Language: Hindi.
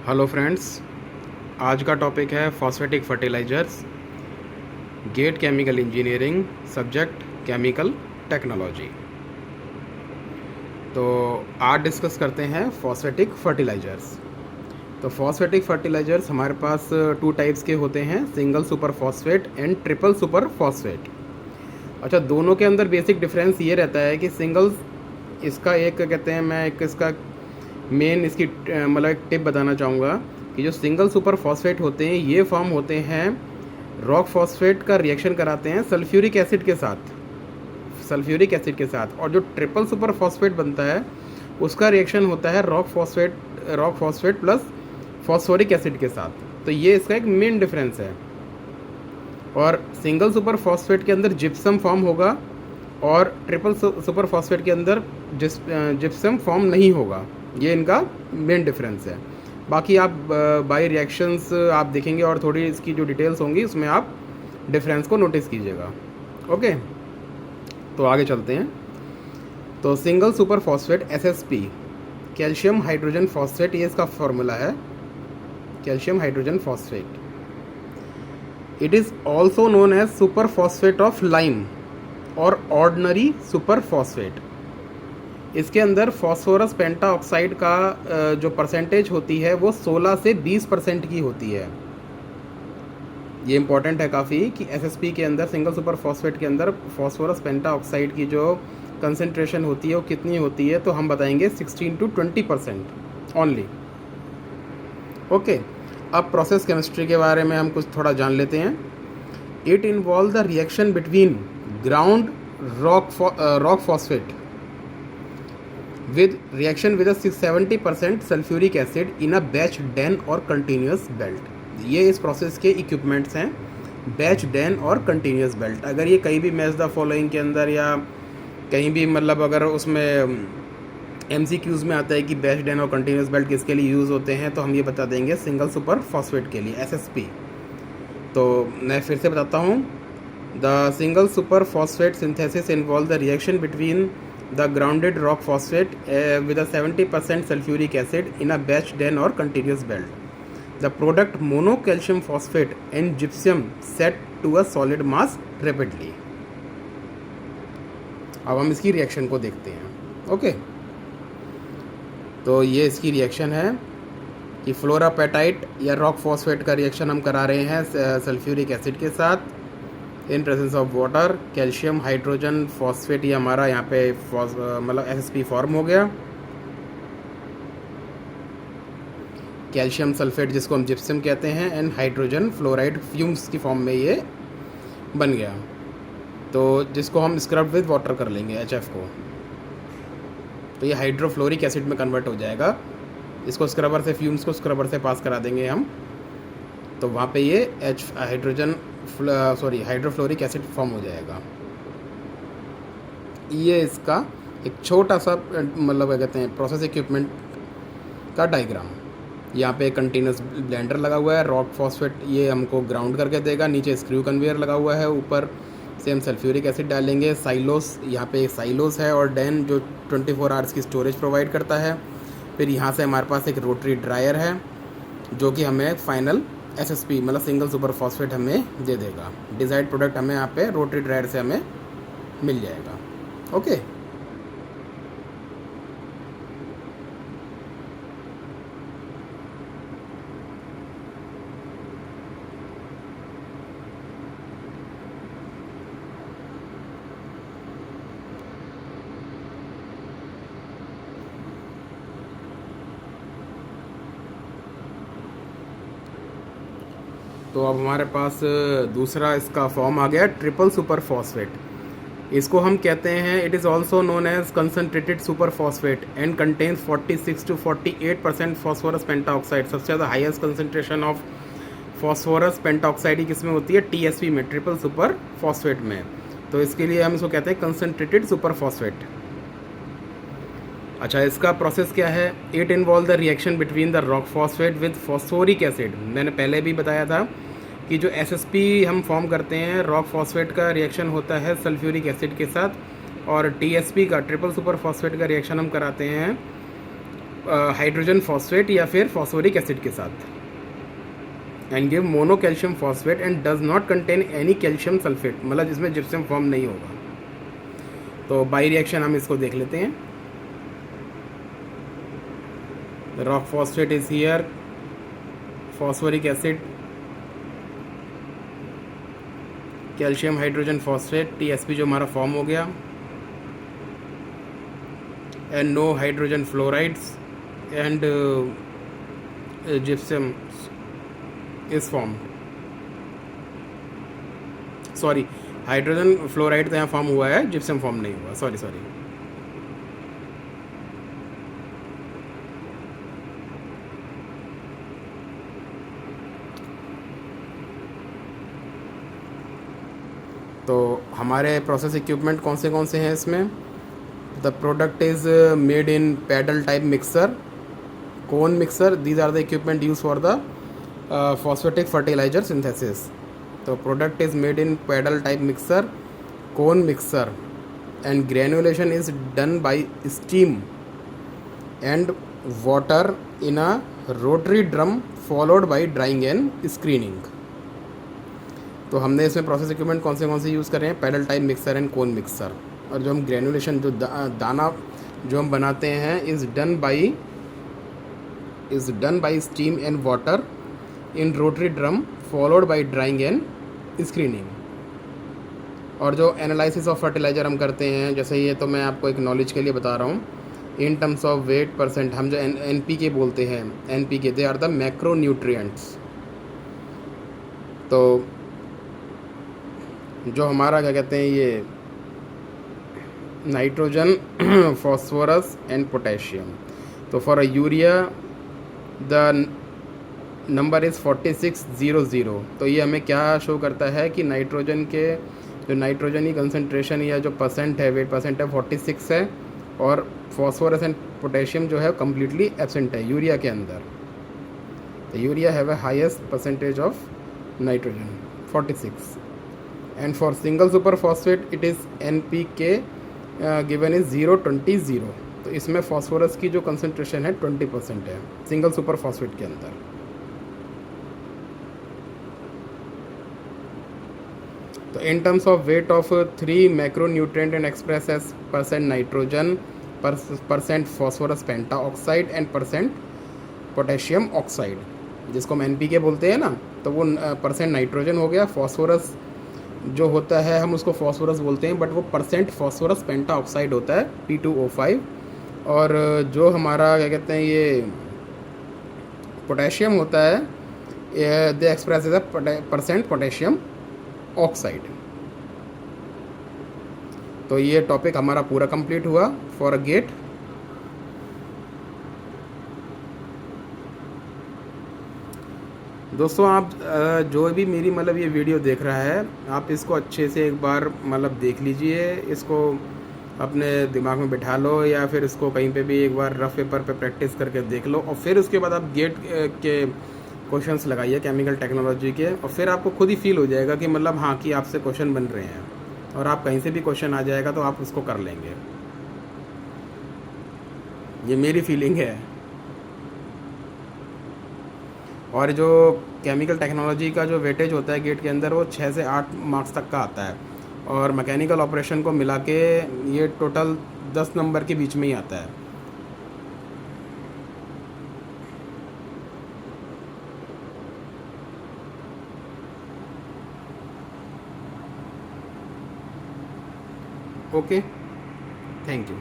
हेलो फ्रेंड्स, आज का टॉपिक है phosphatic fertilizers, gate chemical engineering, subject chemical technology. तो आज डिस्कस करते हैं फॉस्फेटिक फर्टिलाइजर्स। तो फॉस्फेटिक फर्टिलाइजर्स हमारे पास टू टाइप्स के होते हैं, single super phosphate and triple super phosphate. अच्छा, दोनों के अंदर बेसिक डिफरेंस ये रहता है कि सिंगल, इसका एक कहते हैं, मैं एक इसका मेन इसकी मतलब एक टिप बताना चाहूँगा कि जो सिंगल सुपर फॉस्फेट होते हैं ये फॉर्म होते हैं रॉक फॉस्फेट का रिएक्शन कराते हैं सल्फ्यूरिक एसिड के साथ, और जो ट्रिपल सुपर फॉस्फेट बनता है उसका रिएक्शन होता है rock phosphate plus phosphoric acid के साथ। तो ये इसका एक मेन डिफरेंस है। और सिंगल सुपर फॉस्फेट के अंदर जिप्सम फॉर्म होगा और ट्रिपल सुपर फॉस्फेट के अंदर जिप्सम फॉर्म नहीं होगा। ये इनका मेन डिफरेंस है। बाकी आप बाई रिएक्शंस आप देखेंगे और थोड़ी इसकी जो डिटेल्स होंगी उसमें आप डिफरेंस को नोटिस कीजिएगा। ओके, तो आगे चलते हैं। तो single super phosphate SSP, calcium hydrogen phosphate, ये इसका फॉर्मूला है, calcium hydrogen phosphate. It is also known as super phosphate of lime और ऑर्डिनरी सुपर फॉस्फेट। इसके अंदर फॉस्फोरस पेंटाऑक्साइड का जो परसेंटेज होती है वो 16 से 20% की होती है। ये इम्पॉर्टेंट है काफ़ी कि SSP के अंदर, सिंगल सुपर फॉस्फेट के अंदर फॉस्फोरस पेंटाऑक्साइड की जो कंसंट्रेशन होती है वो कितनी होती है, तो हम बताएंगे 16 to 20% ओनली। ओके, अब प्रोसेस केमिस्ट्री के बारे में हम कुछ थोड़ा जान लेते हैं। It involve the reaction between ground rock phosphate with reaction with a 670% sulphuric acid in a batch Dan और कंटिन्यूस बेल्ट। ये इस प्रोसेस के इक्विपमेंट्स हैं, बैच डैन और कंटिन्यूस बेल्ट। अगर ये कहीं भी मैच द फॉलोइंग के अंदर या कहीं भी मतलब अगर उसमें MCQs में आता है कि बैच डैन और कंटिन्यूस बेल्ट किसके लिए यूज़ होते हैं, तो हम ये बता देंगे सिंगल सुपर फॉस्फेट के लिए, SSP। तो मैं फिर से बताता हूँ। The single super phosphate synthesis involve the reaction between the grounded rock phosphate with a 70% sulfuric acid in a batch den or continuous belt. The product monocalcium phosphate and gypsum set to a solid mass rapidly. अब हम इसकी रिएक्शन को देखते हैं। ओके, तो ये इसकी रिएक्शन है कि फ्लोरापेटाइट या रॉक फॉस्फेट का रिएक्शन हम करा रहे हैं सल्फ्यूरिक एसिड के साथ in presence of water. Calcium hydrogen phosphate, ये हमारा यहाँ पे मतलब SSP फॉर्म हो गया। कैल्शियम सल्फेट जिसको हम जिप्सम कहते हैं, एंड हाइड्रोजन फ्लोराइड फ्यूम्स की फॉर्म में ये बन गया। तो जिसको हम स्क्रब विद वाटर कर लेंगे HF को, तो ये हाइड्रोफ्लोरिक एसिड में कन्वर्ट हो जाएगा। इसको स्क्रबर से, फ्यूम्स को स्क्रबर से पास करा देंगे हम, तो वहाँ पे ये हाइड्रोफ्लोरिक एसिड फॉर्म हो जाएगा। ये इसका एक छोटा सा मतलब क्या कहते हैं प्रोसेस इक्विपमेंट का डायग्राम। यहाँ पे कंटिन्यूस ब्लेंडर लगा हुआ है, रॉक फॉस्फेट ये हमको ग्राउंड करके देगा, नीचे स्क्रू कन्वेयर लगा हुआ है, ऊपर सेम सल्फ्यूरिक एसिड डालेंगे। साइलोस, यहाँ पे साइलोस है, और डैन जो 24 आवर्स की स्टोरेज प्रोवाइड करता है। फिर यहाँ से हमारे पास एक रोटरी ड्रायर है जो कि हमें फाइनल SSP मतलब सिंगल सुपर फॉस्फेट हमें दे देगा। डिज़ायर्ड प्रोडक्ट हमें यहाँ पे रोटरी ड्रायर से हमें मिल जाएगा। ओके, तो अब हमारे पास दूसरा इसका फॉर्म आ गया, ट्रिपल सुपर फॉस्फेट। इसको हम कहते हैं, it is also known as concentrated super phosphate and contains 46 to 48% phosphorus pentoxide. सबसे ज़्यादा highest concentration of phosphorus pentoxide ही किस में होती है, TSP में, ट्रिपल सुपर फॉस्फेट में। तो इसके लिए हम इसको कहते हैं कंसनट्रेटेड सुपर फॉस्फेट। अच्छा, इसका प्रोसेस क्या है? It involve the reaction between the rock phosphate with phosphoric acid. मैंने पहले भी बताया था कि जो SSP हम फॉर्म करते हैं, रॉक फॉस्फेट का रिएक्शन होता है सल्फ्यूरिक एसिड के साथ, और TSP का, ट्रिपल सुपर फॉस्फेट का रिएक्शन हम कराते हैं हाइड्रोजन फॉस्फेट या फिर फॉस्फोरिक एसिड के साथ, and give mono calcium phosphate and does not contain any calcium sulphate, मतलब जिसमें जिप्सम फॉर्म नहीं होगा। तो बाई रिएक्शन हम इसको देख लेते हैं। Rock phosphate is here, phosphoric acid, calcium hydrogen phosphate TsP जो हमारा फॉर्म हो गया, and no hydrogen fluorides and gypsum is formed। Sorry, hydrogen fluoride तो यहाँ फॉर्म हुआ है, जिप्सम फॉर्म नहीं हुआ, सॉरी। तो हमारे प्रोसेस इक्विपमेंट कौन से हैं इसमें? The product is made in paddle type mixer, cone mixer, these are the equipment use for the phosphatic fertilizer synthesis। तो product is made in paddle type mixer, cone mixer, and granulation is done by steam and water in a rotary drum followed by drying and screening. तो हमने इसमें प्रोसेस इक्विपमेंट कौन से यूज़ कर रहे हैं? Paddle type mixer and cone mixer. और जो हम ग्रेनुलेशन, जो दाना जो हम बनाते हैं, is done by steam and water in rotary drum followed by drying and screening. और जो एनालिसिस ऑफ फर्टिलाइज़र हम करते हैं, जैसे ये तो मैं आपको एक नॉलेज के लिए बता रहा हूँ, in terms of weight percent, हम जो NPK बोलते हैं, NPK they are the macro nutrients. तो जो हमारा क्या कहते हैं, ये नाइट्रोजन, फॉस्फोरस एंड पोटेशियम। तो for urea the number is 4600। तो ये हमें क्या शो करता है कि नाइट्रोजन के जो नाइट्रोजन की कंसनट्रेशन या जो परसेंट है, वेट परसेंट है, 46 है, और फॉस्फोरस एंड पोटेशियम जो है कम्प्लीटली एब्सेंट है यूरिया के अंदर। तो urea have a highest percentage of nitrogen 46, and for single super phosphate it is NPK given is 020। तो इसमें फॉस्फोरस की जो कंसनट्रेशन है 20% है सिंगल सुपर फॉस्फेट के अंदर। तो in terms of weight of 3 macro nutrient and express as percent nitrogen, percent phosphorus penta oxide and percent potassium oxide, जिसको हम NPK बोलते हैं ना, तो वो परसेंट नाइट्रोजन हो गया। फॉस्फोरस जो होता है हम उसको फॉस्फोरस बोलते हैं, बट वो परसेंट फॉस्फोरस पेंटा ऑक्साइड होता है, P2O5। और जो हमारा क्या कहते हैं, ये पोटेशियम होता है, they express as a percent potassium oxide. तो ये टॉपिक हमारा पूरा कंप्लीट हुआ फॉर अ गेट। दोस्तों, आप जो भी मेरी मतलब ये वीडियो देख रहा है, आप इसको अच्छे से एक बार मतलब देख लीजिए, इसको अपने दिमाग में बिठा लो, या फिर इसको कहीं पे भी एक बार रफ पेपर पे प्रैक्टिस करके देख लो, और फिर उसके बाद आप गेट के क्वेश्चंस लगाइए केमिकल टेक्नोलॉजी के, और फिर आपको खुद ही फील हो जाएगा कि मतलब हाँ कि आपसे क्वेश्चन बन रहे हैं, और आप कहीं से भी क्वेश्चन आ जाएगा तो आप उसको कर लेंगे। ये मेरी फीलिंग है। और जो केमिकल टेक्नोलॉजी का जो वेटेज होता है गेट के अंदर, वो 6 से 8 मार्क्स तक का आता है, और मैकेनिकल ऑपरेशन को मिला के ये टोटल 10 नंबर के बीच में ही आता है। Okay, thank you.